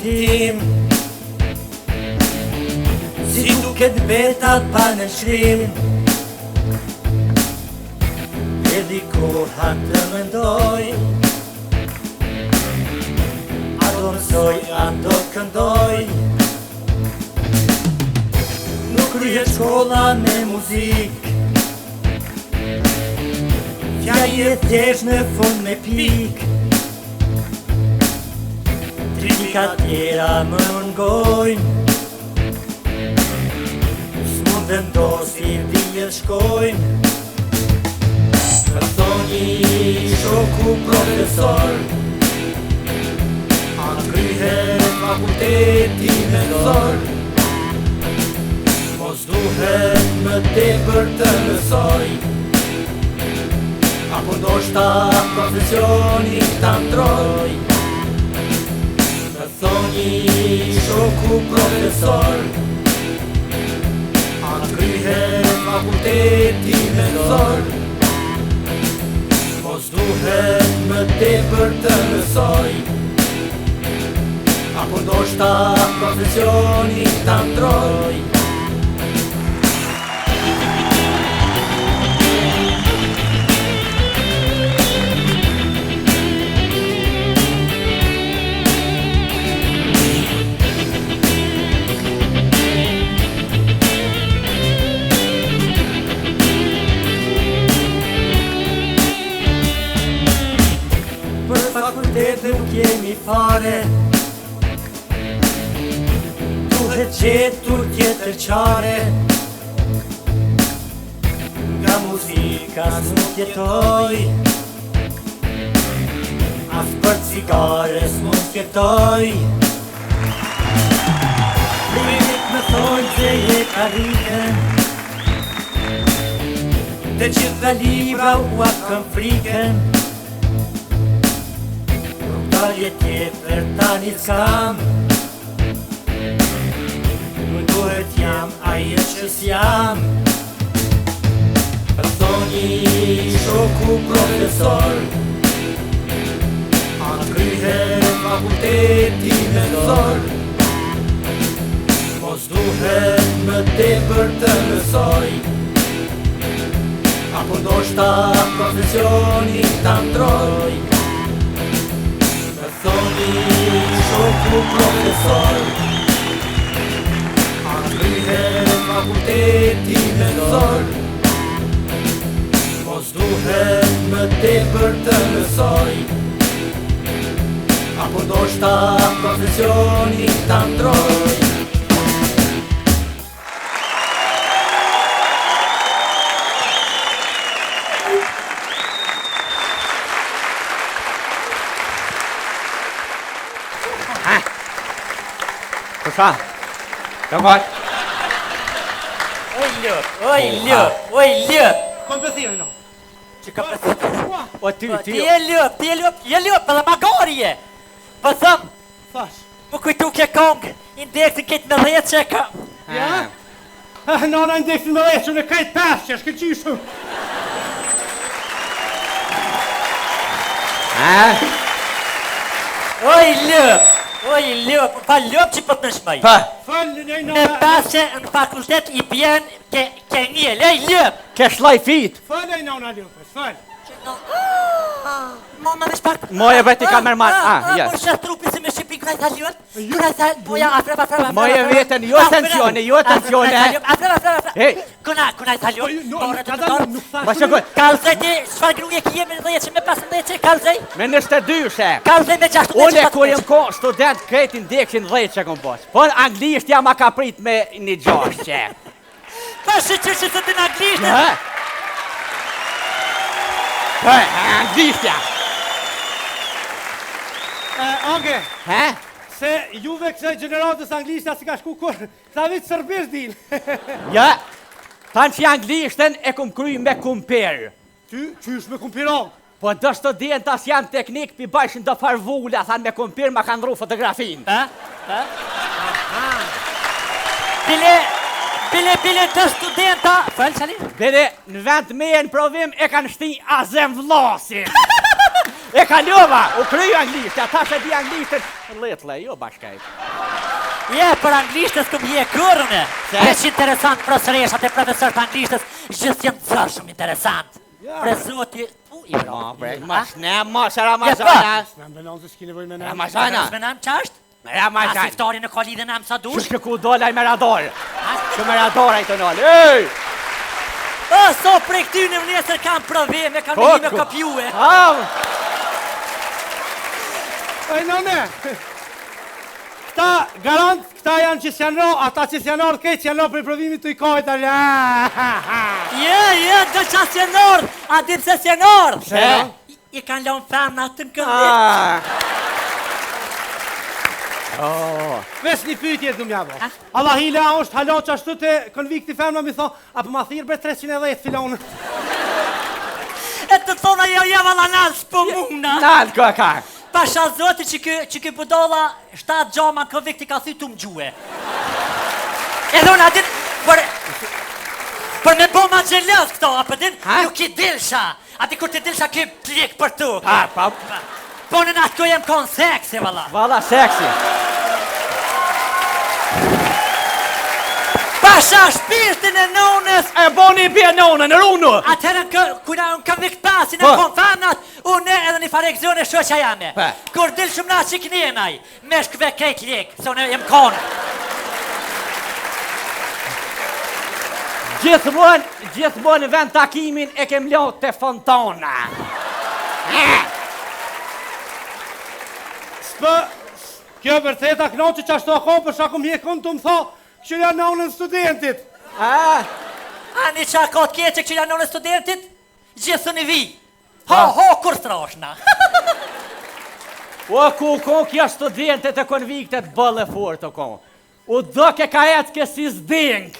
Tim si duket betat pa në shrim e dikoha të mendoj a do mësoj, a do këndoj nuk kryhet shkolla me muzik fjalë e thjesht në fund me pik Trika tjera më ngojnë S'mund vendos i vjet shkojnë Më thoni shoku profesor A kryhet fakulteti me thor Mos duhet më tepër të mësoj Apo ndoshta profesioni ta ndroj Thoni shoku profesor A kryhet fakulteti me thor Mos duhet më tepër të mësoj Apo ndoshta profesioni ta ndroj Fakultete nuk jemi fare Duhet gjetur tjetër qare Nga muzika s'mund jetoj As për cigare s'mund jetoj Primit më thojnë që je karriken Dhe gjitha libra u akën friken Dalje tjetër tani s'kam Nuk duhet jam aje që s'jam Thoni shoku profesor A kryhet fakulteti me thor Mos duhet më tepër të mësoj Apo ndoshta profesioni ta ndroj Thoni shoku profesor A kryhet fakulteti me thor Mos duhet më tepër të mësoj Apo ndoshta profesioni ta ndroj Sa? Kom kvar. Oj lëp. Kom për thirë, no. Që ka për thirë? O, ty. Ti e lëp, edhe magarje. Po thëm. Thash. Më kujtu kje kongë, indeksin këtë me dhjetë që e ka. Ja? Nona indeksin me dhjetë që në kajtë 5 që është këtë qyshu. Oj, lëp! Oj, lëp! Pa lëp që për të nëshmaj. Pa. Falë një Me pasë në fakultet I bjen ke njëll, ej, lëp! Ke shlaj fit. Falë e nona Lupës, falë. Mama me shpak. Moje veti kamerman. Ja. Por që trupi si me shqipi këraj tha lëp? Këraj tha, boja, afreva. Moje vetën, jo tensione, jo tensione. Afreva. Hej. Këraj tha lëp? Ma shëkoj. Kalzej ti, shfar gruje ki jemi në dhejë që me 15 kalzej? Me 22 she. Kalzej me 16 Unë kur jem ko student kretin dekshin 10 që kom bosh. Po anglisht jam a ka prit me një 6 që. Pa shqyqyr që të në anglisht? Anglisht ja. Ange, He? se juve kësë gjeneratës anglishtja si ka shku kur, sa vitë sërbisht din. Ja. Tanë që anglishtën e kum kry me kumper. Ty, qysh me kumpirong? Po do studentas jam teknik pi bajshin do farvula, thanë me kumper ma kanë ru fotografin. Bile të studenta... Falë, qali? Bile në vend me e në provim e kanë shti Azem Vlasin. E ka ljova, u kryu anglishtja, ta se di anglishtën. Letle, jo bashkaj. Je, për anglishtës këm je kërëne. Vesh interesant profesoreshat e profesor të anglishtës, gjithë jenë të shumë interesant. Pre zoti... I bro. Mas ne, mas Ramazana. Në mbenon se s'ki nevoj me ne. Ramazana. Me nam qashtë? Ramazana. Asiftari në kolli dhe nam sa dush? Që ku dolaj me rador. Që me rador a i të nëllë. Ej! O, so prej këty në vnesër kam provime, kam një me kopjue. Ej, none, këta garant, këta janë që s'janë ata që s'janë orë kejtë, që janë për provimit të i kojtë, Je, do qa s'janë a di pse s'janë orë? Se? I kanë lanë femna të në këndit. Vesh një pyetje du mjavo. Allah hile a është halo që ashtu të konvikti femna mi thonë, apo ma thirë bre 310 filonë. E të thona jo valla nalë s'po muna. Nalë ko e ka. Pasha zoti që ky budolla 7 gjama në konvikti ka thy të më gjue. Edhe unë atin, për me bo ma gjelës këto, apë din, nuk i dilsha. Ati kur ti dilsha ki plik për tu. Po në natë ko jem kon seksi, valla. Valla seksi. Pasha shpirtin e nonës. E boni i bje nonën, në runu. Atëherën kuna unë kam vikt pasin e kon famnat, unë edhe një farekzion e shoqa jame. Kur dil shumë na që kënjenaj, me shkve kejt lik, se unë jem konë. Gjithmonë në vend takimin e kem lot të fontana. S'pë, kjo vërteta knoqë që ashtu ako, për shakum mjekon të më tho, që janë nonën studentit. A një qakot kje që janë nonën studentit, gjithë në vi. Ho, kur stroshna. O, ku kja studentet e konviktet bëllë e fort të kon. U do ke ka jetë kësi zding.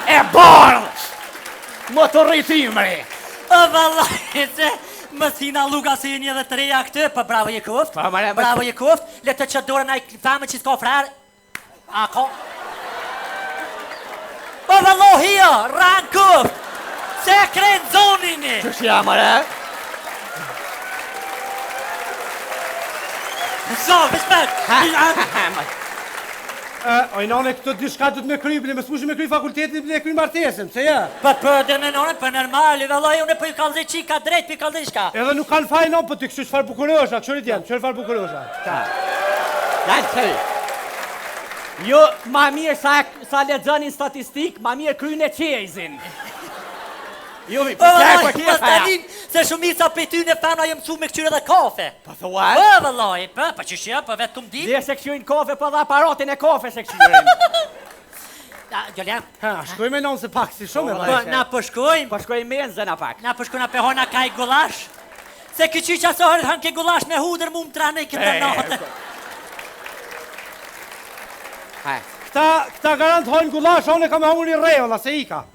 E barë. Më të rritimri. O, vallaj, se më thina luga se një dhe të reja këtë, për bravo je kuft. Bravo je kuft. Le të që dore na i famë që s'ka frarë. Ako. O, vallohi jo, ranë kuft. Se krenë zonini. Që shja, mare? Zo, vishpet. Oj, none, këtë dy shka du të me kry, bële, më s'mushi me kry fakultetin, bële kry martesën, se ja. Për dhe me none, për nërmali, vallaj, unë për i kalzej qika drejt, për i kalzej shka. Edhe nuk kanë faj non, për ty kështu qëfar bukurosha, këshurit janë, qëfar bukurosha. Janë të jo, ma mirë sa lexonin statistik, ma mirë krynë e qezin. Jo, mi, për tjerë për tjerë. Se shumica për ty në fana jem su me këqyre dhe kafe. Pa thua? Po, vëllaj, pa qëshja, për vetë këmë dit. Dhe se këqyrin kafe, për dhe aparatin e kafe se këqyrin. Gjoljan. Shkoj me nonë se pak si shumë e Po, bajshe. na përshkojmë. Përshkojmë menzën a pak. Na përshkojmë pe hona kaj gulash. Se këqy që asohër hanë ke gulash me hudër mu më trane i këtë natë. Këta garant hojnë gulash, onë e ka me humur një rejolla, se i ka.